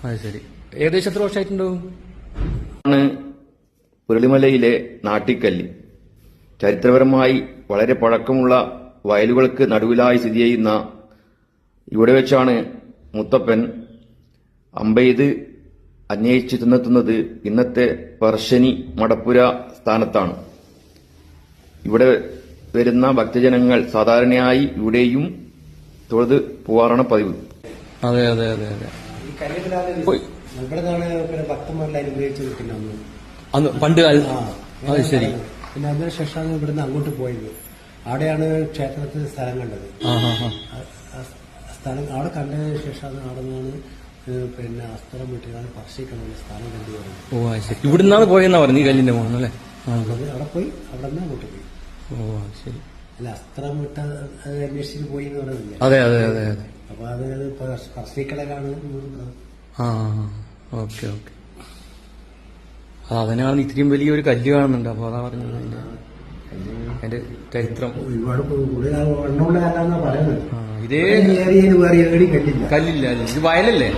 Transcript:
അത് ശരി. ഏകദേശം എത്ര വർഷമായിട്ടുണ്ടാവും? പുരളിമലയിലെ നാട്ടിക്കല്ല് ചരിത്രപരമായി വളരെ പഴക്കമുള്ള വയലുകൾക്ക് നടുവിലായി സ്ഥിതി ചെയ്യുന്ന ഇവിടെ വെച്ചാണ് മുത്തപ്പൻ അമ്പെയ്ത് അന്വേഷിച്ച് ചെന്നെത്തുന്നത്. ഇന്നത്തെ പറശ്ശിനി മടപ്പുര സ്ഥാനത്താണ്. ഇവിടെ വരുന്ന ഭക്തജനങ്ങൾ സാധാരണയായി ഇവിടെയും തൊഴുത് പോവാറാണ് പതിവ്. അതെ അതെ അതെ അതെ. ഇവിടെയാണ് ഭക്തന്മാരിൽ അനുഗ്രഹിച്ചു കിട്ടുന്ന അന്ന് പണ്ട് കാലം. അത് ശരി. പിന്നെ അതിനുശേഷമാണ് ഇവിടുന്ന് അങ്ങോട്ട് പോയത്. അവിടെയാണ് ക്ഷേത്രത്തിൽ സ്ഥലം കണ്ടത്. സ്ഥലം അവിടെ കണ്ടതിന് ശേഷമാണ് അവിടെ നിന്നാണ് പിന്നെ അസ്ത്രം വിട്ടിട്ടാണ് പറശ്ശിക്കണ സ്ഥാനം കണ്ടുവരുന്നത്. ഓ അത് ശരി. ഇവിടുന്നാണ് പോയെന്നാ പറഞ്ഞു ഈ കല്ലിന്റെ മോഹൻ അല്ലേ? അവിടെ പോയി അവിടെ നിന്ന് അങ്ങോട്ട് പോയി. ഓ ശരി. അല്ല, അസ്ത്രം വിട്ട അന്വേഷിച്ച് പോയി എന്ന് പറയുന്നില്ല. അതെ അതെ അതെ അതെ. അപ്പൊ അത് പറശ്ശിക്കടലാണ്. Okay okay. അതിനാണ് ഇത്രയും വലിയൊരു കല്ല് കാണുന്നുണ്ട്. അപ്പൊ അതാ പറഞ്ഞത് അതിന്റെ ചരിത്രം. ഒരുപാട് കൂടുതൽ പറയുന്നത്. ഇതേ ഏരിയയിൽ വേറെ എവിടെയും കല്ലില്ല. കല്ലില്ല. ഇത് വയലല്ലേ?